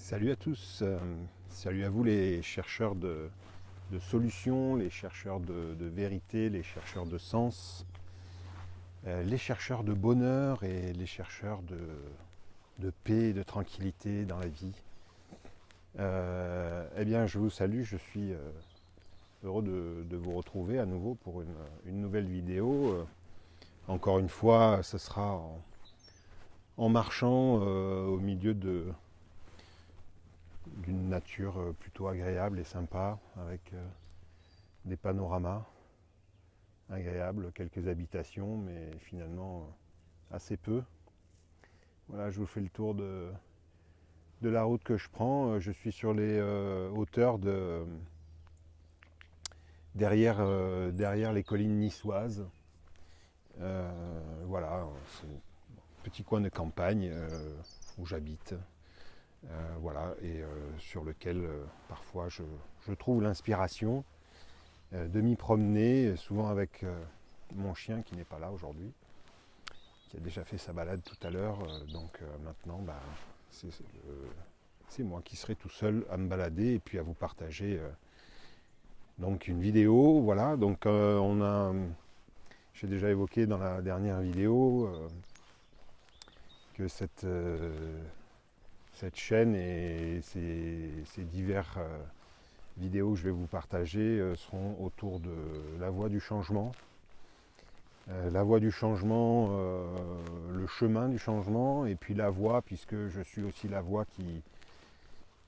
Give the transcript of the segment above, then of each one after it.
Salut à tous, salut à vous les chercheurs de solutions, les chercheurs de vérité, les chercheurs de sens, les chercheurs de bonheur et les chercheurs de paix et de tranquillité dans la vie. Eh bien je vous salue, je suis heureux de vous retrouver à nouveau pour une nouvelle vidéo. Encore une fois, ce sera en marchant au milieu d'une nature plutôt agréable et sympa, avec des panoramas agréables, quelques habitations, mais finalement assez peu. Voilà, je vous fais le tour de la route que je prends. Je suis sur les hauteurs derrière les collines niçoises. Voilà, c'est un petit coin de campagne où j'habite. Voilà, et sur lequel parfois je trouve l'inspiration de m'y promener, souvent avec mon chien qui n'est pas là aujourd'hui, qui a déjà fait sa balade tout à l'heure. Donc maintenant, c'est moi qui serai tout seul à me balader et puis à vous partager donc une vidéo. Voilà, donc j'ai déjà évoqué dans la dernière vidéo que cette chaîne et ces divers vidéos que je vais vous partager seront autour de la voie du changement. La voie du changement, le chemin du changement, et puis la voie, puisque je suis aussi la voie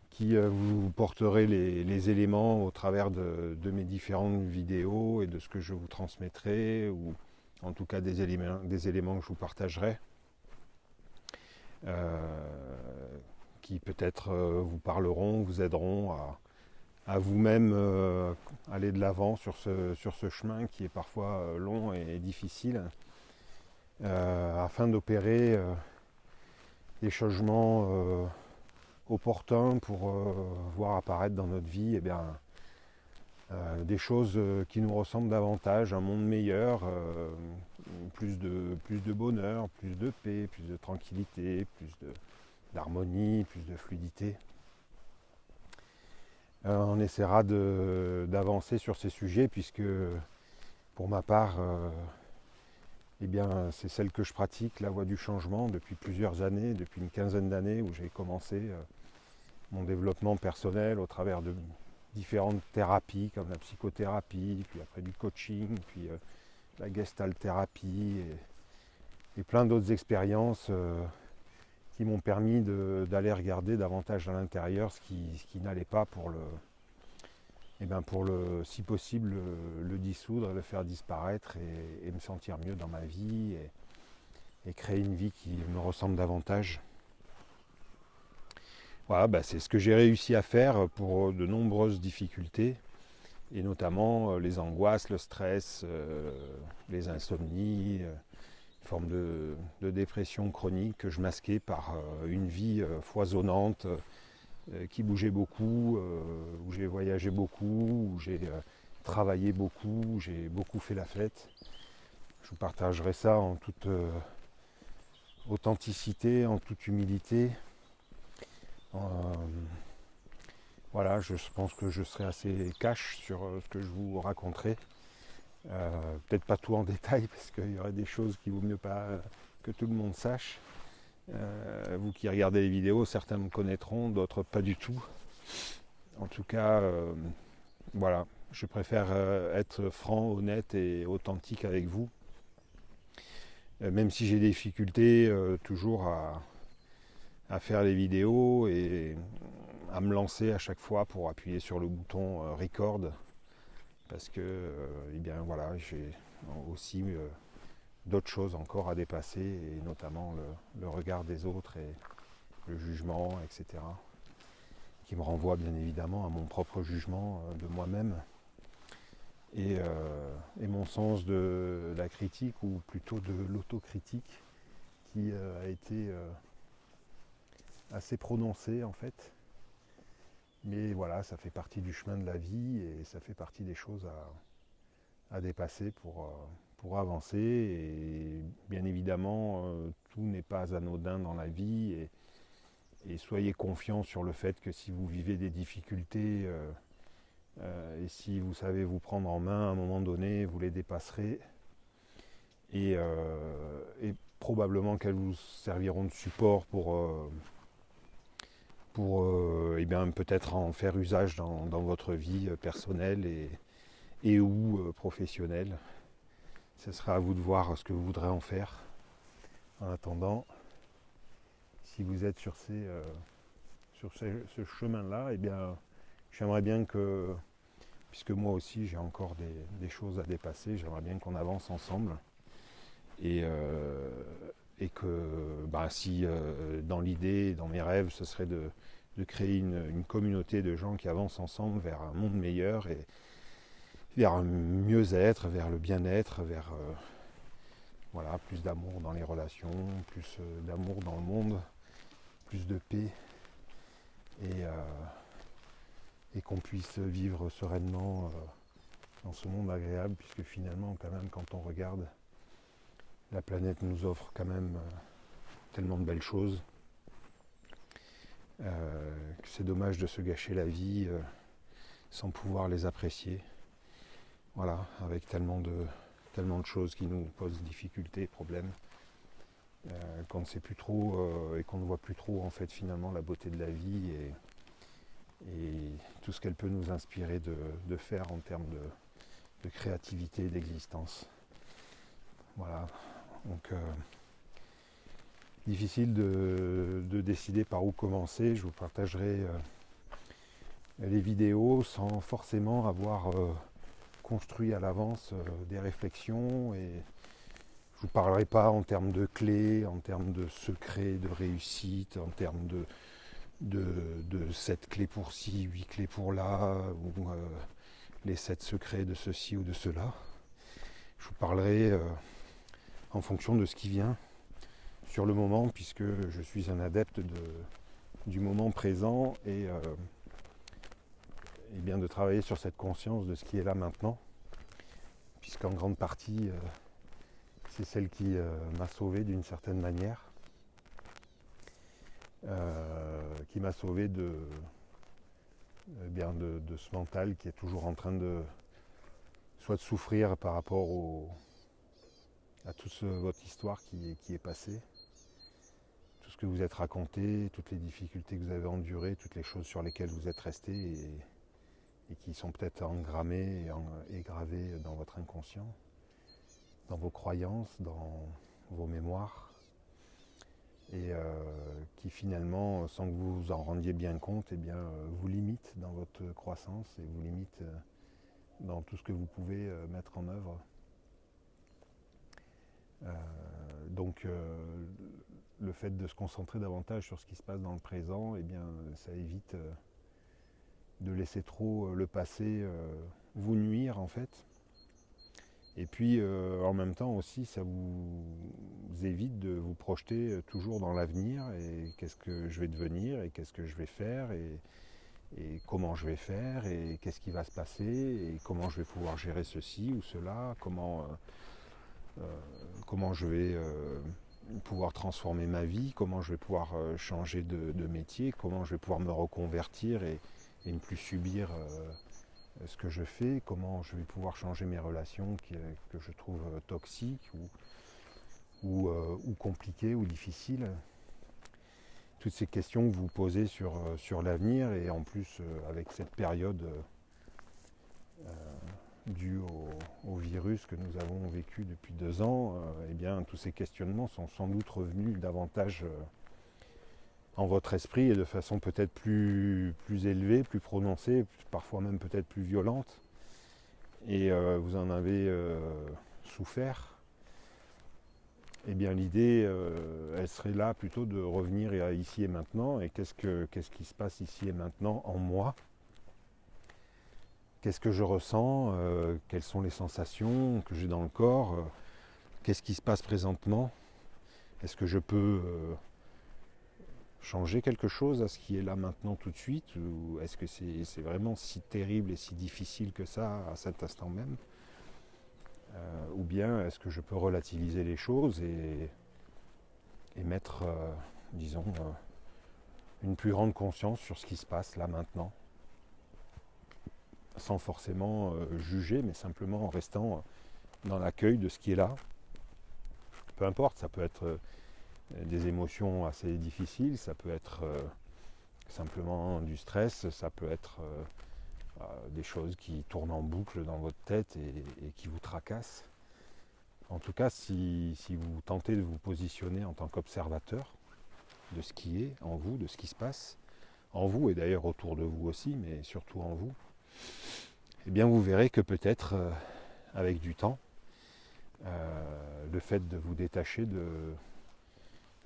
qui vous porterai les éléments au travers de mes différentes vidéos et de ce que je vous transmettrai, ou en tout cas des éléments que je vous partagerai, qui peut-être vous parleront, vous aideront à vous-même aller de l'avant sur ce chemin qui est parfois long et difficile, afin d'opérer des changements opportuns pour voir apparaître dans notre vie des choses qui nous ressemblent davantage, un monde meilleur, plus de bonheur, plus de paix, plus de tranquillité, d'harmonie, plus de fluidité. On essaiera d'avancer sur ces sujets puisque pour ma part, c'est celle que je pratique, la voie du changement, depuis plusieurs années, depuis une quinzaine d'années où j'ai commencé mon développement personnel au travers de différentes thérapies comme la psychothérapie, puis après du coaching, puis la gestalt thérapie et plein d'autres expériences qui m'ont permis d'aller regarder davantage à l'intérieur ce qui n'allait pas pour si possible, le dissoudre, le faire disparaître et me sentir mieux dans ma vie et créer une vie qui me ressemble davantage. Voilà, c'est ce que j'ai réussi à faire pour de nombreuses difficultés, et notamment les angoisses, le stress, les insomnies, une forme de dépression chronique que je masquais par une vie foisonnante, qui bougeait beaucoup, où j'ai voyagé beaucoup, où j'ai travaillé beaucoup, où j'ai beaucoup fait la fête. Je vous partagerai ça en toute authenticité, en toute humilité. Voilà, je pense que je serai assez cash sur ce que je vous raconterai. Peut-être pas tout en détail, parce qu'il y aurait des choses qu'il vaut mieux pas que tout le monde sache. Vous qui regardez les vidéos, certains me connaîtront, d'autres pas du tout. En tout cas, voilà, je préfère être franc, honnête et authentique avec vous. Même si j'ai des difficultés toujours à faire les vidéos et à me lancer à chaque fois pour appuyer sur le bouton record, parce que j'ai aussi d'autres choses encore à dépasser, et notamment le regard des autres et le jugement, etc., qui me renvoie bien évidemment à mon propre jugement de moi-même et mon sens de la critique, ou plutôt de l'autocritique, qui a été assez prononcé en fait. Mais voilà, ça fait partie du chemin de la vie et ça fait partie des choses à dépasser pour avancer. Et bien évidemment, tout n'est pas anodin dans la vie, et soyez confiants sur le fait que si vous vivez des difficultés et si vous savez vous prendre en main à un moment donné, vous les dépasserez et probablement qu'elles vous serviront de support pour eh bien, peut-être en faire usage dans votre vie personnelle et ou professionnelle. Ce sera à vous de voir ce que vous voudrez en faire. En attendant, si vous êtes sur ce chemin-là, eh bien, j'aimerais bien que, puisque moi aussi j'ai encore des choses à dépasser, j'aimerais bien qu'on avance ensemble. Et que si dans l'idée, dans mes rêves, ce serait de créer une communauté de gens qui avancent ensemble vers un monde meilleur et vers un mieux-être, vers le bien-être, vers plus d'amour dans les relations, plus d'amour dans le monde, plus de paix et qu'on puisse vivre sereinement dans ce monde agréable, puisque finalement quand même quand on regarde, la planète nous offre quand même tellement de belles choses que c'est dommage de se gâcher la vie sans pouvoir les apprécier. Voilà, avec tellement de choses qui nous posent difficultés et problèmes, qu'on ne sait plus trop et qu'on ne voit plus trop en fait finalement la beauté de la vie et tout ce qu'elle peut nous inspirer de faire en termes de créativité et d'existence. Voilà. Donc difficile de décider par où commencer. Je vous partagerai les vidéos sans forcément avoir construit à l'avance des réflexions et je vous parlerai pas en termes de clés, en termes de secrets, de réussite, en termes de 7 clés pour ci, 8 clés pour là, ou les 7 secrets de ceci ou de cela. Je vous parlerai en fonction de ce qui vient sur le moment, puisque je suis un adepte du moment présent et bien de travailler sur cette conscience de ce qui est là maintenant, puisqu'en grande partie c'est celle qui m'a sauvé d'une certaine manière, qui m'a sauvé de ce mental qui est toujours en train de souffrir par rapport à toute votre histoire qui est passée, tout ce que vous êtes raconté, toutes les difficultés que vous avez endurées, toutes les choses sur lesquelles vous êtes resté et qui sont peut-être engrammées et gravées dans votre inconscient, dans vos croyances, dans vos mémoires, et qui finalement, sans que vous vous en rendiez bien compte, vous limitent dans votre croissance et vous limitent dans tout ce que vous pouvez mettre en œuvre. Donc le fait de se concentrer davantage sur ce qui se passe dans le présent, ça évite de laisser trop le passé vous nuire en fait. Et puis en même temps aussi ça vous évite de vous projeter toujours dans l'avenir et qu'est-ce que je vais devenir et qu'est-ce que je vais faire et comment je vais faire et qu'est-ce qui va se passer et comment je vais pouvoir gérer ceci ou cela, comment je vais pouvoir transformer ma vie, comment je vais pouvoir changer de métier, comment je vais pouvoir me reconvertir et ne plus subir ce que je fais, comment je vais pouvoir changer mes relations que je trouve toxiques ou compliquées ou difficiles. Toutes ces questions que vous posez sur l'avenir et en plus avec cette période due au virus que nous avons vécu depuis 2 ans, tous ces questionnements sont sans doute revenus davantage en votre esprit et de façon peut-être plus élevée, plus prononcée, parfois même peut-être plus violente. Et vous en avez souffert. L'idée, elle serait là plutôt de revenir à ici et maintenant. Et qu'est-ce qui se passe ici et maintenant en moi ? Qu'est-ce que je ressens ? Quelles sont les sensations que j'ai dans le corps ? Qu'est-ce qui se passe présentement ? Est-ce que je peux changer quelque chose à ce qui est là maintenant tout de suite ? Ou est-ce que c'est vraiment si terrible et si difficile que ça à cet instant même ? Ou bien est-ce que je peux relativiser les choses et mettre, une plus grande conscience sur ce qui se passe là maintenant, sans forcément juger, mais simplement en restant dans l'accueil de ce qui est là. Peu importe, ça peut être des émotions assez difficiles, ça peut être simplement du stress, ça peut être des choses qui tournent en boucle dans votre tête et qui vous tracassent. En tout cas, si vous tentez de vous positionner en tant qu'observateur de ce qui est en vous, de ce qui se passe en vous, et d'ailleurs autour de vous aussi, mais surtout en vous, eh bien vous verrez que peut-être, avec du temps, le fait de vous détacher de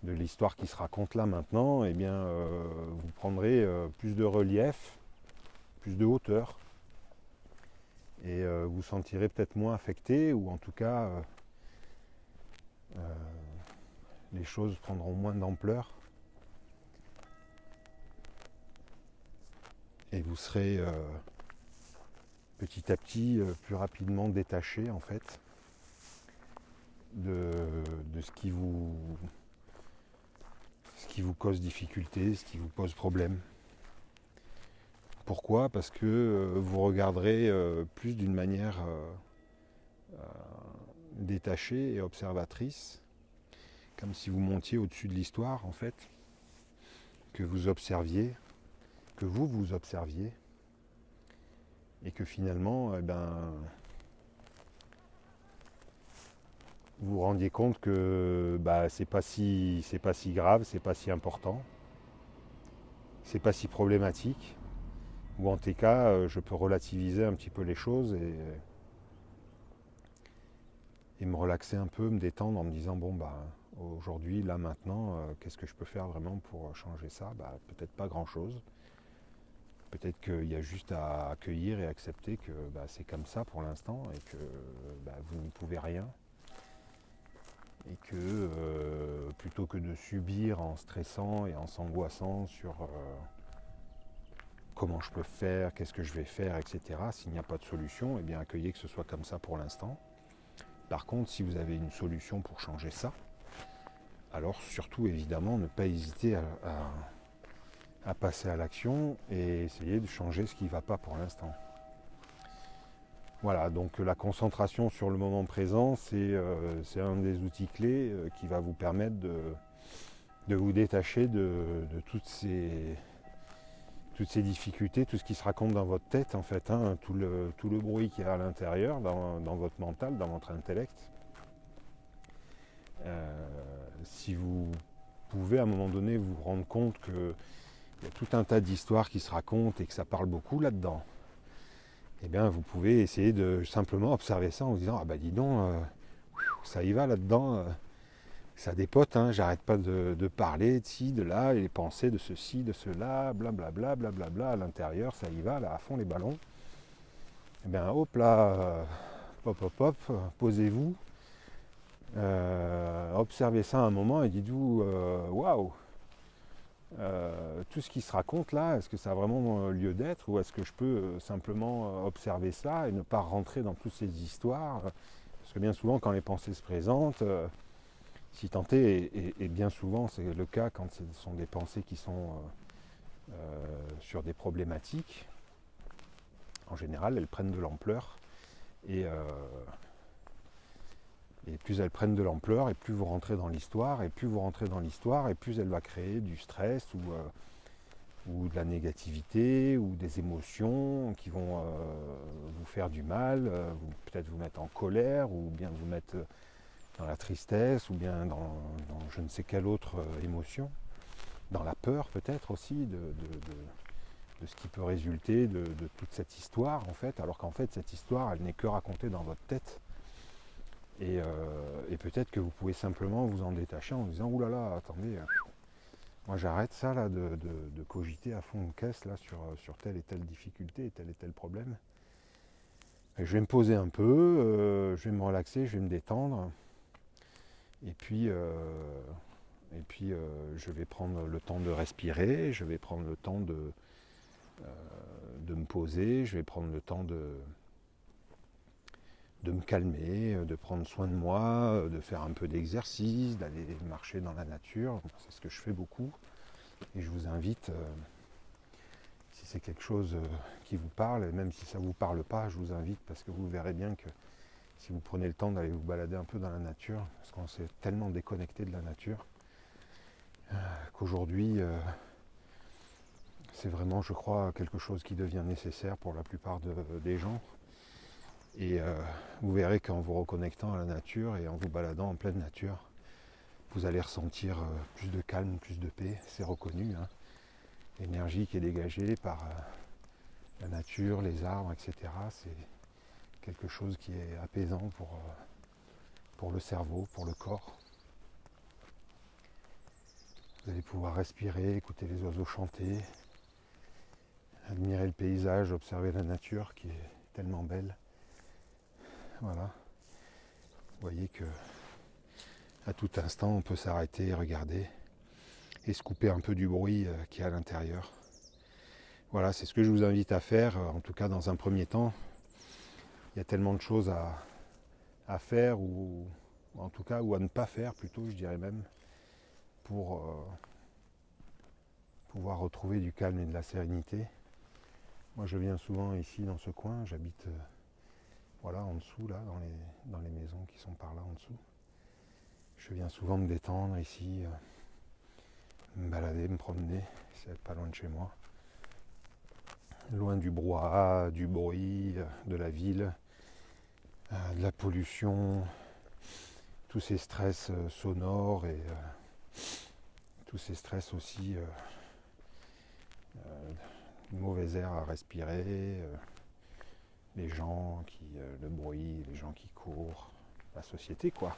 l'histoire qui se raconte là maintenant, eh bien vous prendrez plus de relief, plus de hauteur, et vous sentirez peut-être moins affecté, ou en tout cas les choses prendront moins d'ampleur, et vous serez petit à petit plus rapidement détaché en fait de ce qui vous cause difficulté, ce qui vous pose problème. Pourquoi ? Parce que vous regarderez plus d'une manière détachée et observatrice, comme si vous montiez au-dessus de l'histoire en fait, que vous observiez, que vous observiez, et que finalement, vous vous rendiez compte que c'est pas si grave, c'est pas si important, c'est pas si problématique, ou en tout cas, je peux relativiser un petit peu les choses et me relaxer un peu, me détendre en me disant aujourd'hui, là maintenant, qu'est-ce que je peux faire vraiment pour changer ça ? Peut-être pas grand-chose. Peut-être qu'il y a juste à accueillir et accepter que c'est comme ça pour l'instant et que vous n'y pouvez rien. Et que plutôt que de subir en stressant et en s'angoissant sur comment je peux faire, qu'est-ce que je vais faire, etc., s'il n'y a pas de solution, eh bien accueillez que ce soit comme ça pour l'instant. Par contre, si vous avez une solution pour changer ça, alors surtout évidemment ne pas hésiter à passer à l'action et essayer de changer ce qui ne va pas pour l'instant. Voilà, donc la concentration sur le moment présent, c'est un des outils clés qui va vous permettre de vous détacher de toutes ces difficultés, tout ce qui se raconte dans votre tête en fait, tout le bruit qu'il y a à l'intérieur, dans votre mental, dans votre intellect. Si vous pouvez à un moment donné vous rendre compte qu'il y a tout un tas d'histoires qui se racontent et que ça parle beaucoup là-dedans, eh bien vous pouvez essayer de simplement observer ça en vous disant dis donc, ça y va là-dedans, ça dépote, j'arrête pas de parler de ci, de là, et les pensées de ceci, de cela, blablabla, blablabla, à l'intérieur, ça y va, là, à fond les ballons. Eh bien hop là, hop, posez-vous, observez ça un moment et dites-vous, waouh, tout ce qui se raconte là, est-ce que ça a vraiment lieu d'être, ou est-ce que je peux simplement observer ça et ne pas rentrer dans toutes ces histoires ? Parce que bien souvent quand les pensées se présentent, si tant est, et bien souvent c'est le cas quand ce sont des pensées qui sont sur des problématiques, en général elles prennent de l'ampleur, et plus elles prennent de l'ampleur, et plus vous rentrez dans l'histoire, et plus vous rentrez dans l'histoire, et plus elle va créer du stress ou de la négativité, ou des émotions qui vont vous faire du mal, peut-être vous mettre en colère, ou bien vous mettre dans la tristesse, ou bien dans je ne sais quelle autre émotion, dans la peur peut-être aussi de ce qui peut résulter de toute cette histoire en fait, alors qu'en fait cette histoire elle n'est que racontée dans votre tête. Et peut-être que vous pouvez simplement vous en détacher en disant oulala, attendez, moi j'arrête ça là de cogiter à fond de caisse là sur telle et telle difficulté et tel problème. Et je vais me poser un peu, je vais me relaxer, je vais me détendre. Et puis je vais prendre le temps de respirer, je vais prendre le temps de me poser, je vais prendre le temps de me calmer, de prendre soin de moi, de faire un peu d'exercice, d'aller marcher dans la nature. C'est ce que je fais beaucoup Et je vous invite, si c'est quelque chose qui vous parle, et même si ça ne vous parle pas, je vous invite parce que vous verrez bien que si vous prenez le temps d'aller vous balader un peu dans la nature, parce qu'on s'est tellement déconnecté de la nature, qu'aujourd'hui, c'est vraiment, je crois, quelque chose qui devient nécessaire pour la plupart des gens. Et vous verrez qu'en vous reconnectant à la nature et en vous baladant en pleine nature, vous allez ressentir plus de calme, plus de paix, c'est reconnu. Hein. L'énergie qui est dégagée par la nature, les arbres, etc. C'est quelque chose qui est apaisant pour le cerveau, pour le corps. Vous allez pouvoir respirer, écouter les oiseaux chanter, admirer le paysage, observer la nature qui est tellement belle. Voilà. Vous voyez que à tout instant, on peut s'arrêter, regarder et se couper un peu du bruit qui est à l'intérieur. Voilà, c'est ce que je vous invite à faire, en tout cas dans un premier temps. Il y a tellement de choses à faire ou en tout cas ou à ne pas faire plutôt, je dirais même, pour pouvoir retrouver du calme et de la sérénité. Moi, je viens souvent ici dans ce coin, j'habite voilà en dessous là, dans les maisons qui sont par là en dessous. Je viens souvent me détendre ici, me balader, me promener, c'est pas loin de chez moi. Loin du brouhaha, du bruit, de la ville, de la pollution, tous ces stress sonores et tous ces stress aussi, mauvais air à respirer, les gens le bruit, les gens qui courent, la société quoi.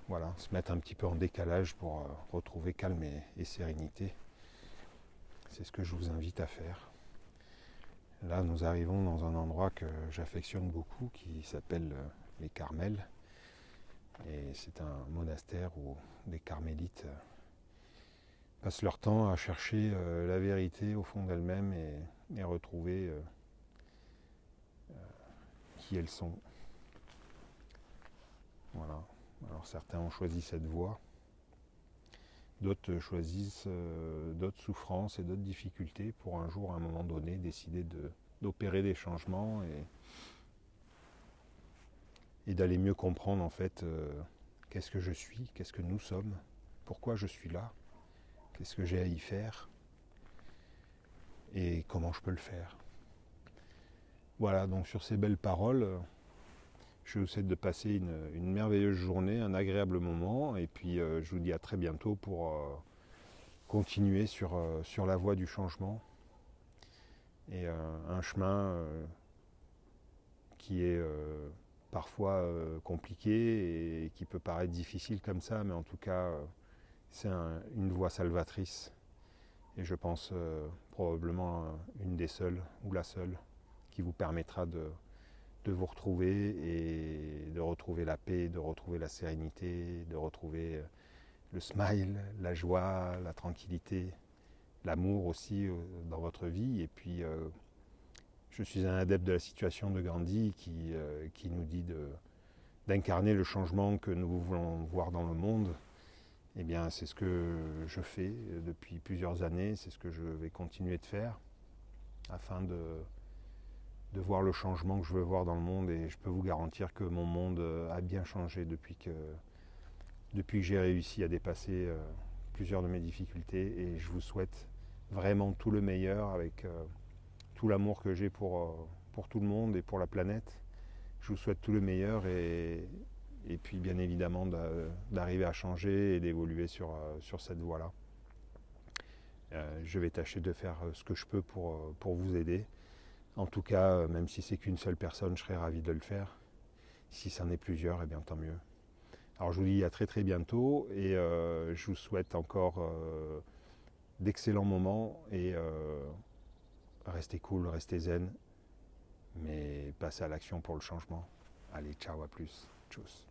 Voilà, se mettre un petit peu en décalage pour retrouver calme et sérénité. C'est ce que je vous invite à faire. Là, nous arrivons dans un endroit que j'affectionne beaucoup qui s'appelle les Carmels. Et c'est un monastère où les carmélites passent leur temps à chercher la vérité au fond d'elles-mêmes et retrouver qui elles sont. Voilà. Alors certains ont choisi cette voie, d'autres choisissent d'autres souffrances et d'autres difficultés pour un jour, à un moment donné, décider d'opérer des changements et d'aller mieux comprendre en fait qu'est-ce que je suis, qu'est-ce que nous sommes, pourquoi je suis là, qu'est-ce que j'ai à y faire et comment je peux le faire. Voilà, donc sur ces belles paroles, je vous souhaite de passer une merveilleuse journée, un agréable moment et puis je vous dis à très bientôt pour continuer sur la voie du changement et un chemin qui est parfois compliqué et qui peut paraître difficile comme ça, mais en tout cas c'est une voie salvatrice et je pense probablement une des seules ou la seule qui vous permettra de vous retrouver et de retrouver la paix, de retrouver la sérénité, de retrouver le smile, la joie, la tranquillité, l'amour aussi dans votre vie. Et puis je suis un adepte de la situation de Gandhi qui nous dit d'incarner le changement que nous voulons voir dans le monde. Eh bien, c'est ce que je fais depuis plusieurs années, c'est ce que je vais continuer de faire afin de voir le changement que je veux voir dans le monde et je peux vous garantir que mon monde a bien changé depuis que j'ai réussi à dépasser plusieurs de mes difficultés et je vous souhaite vraiment tout le meilleur avec tout l'amour que j'ai pour tout le monde et pour la planète. Je vous souhaite tout le meilleur et puis bien évidemment d'arriver à changer et d'évoluer sur cette voie-là. Je vais tâcher de faire ce que je peux pour vous aider. En tout cas, même si c'est qu'une seule personne, je serais ravi de le faire. Si c'en est plusieurs, eh bien tant mieux. Alors je vous dis à très très bientôt et je vous souhaite encore d'excellents moments et restez cool, restez zen, mais passez à l'action pour le changement. Allez, ciao, à plus. Tchuss.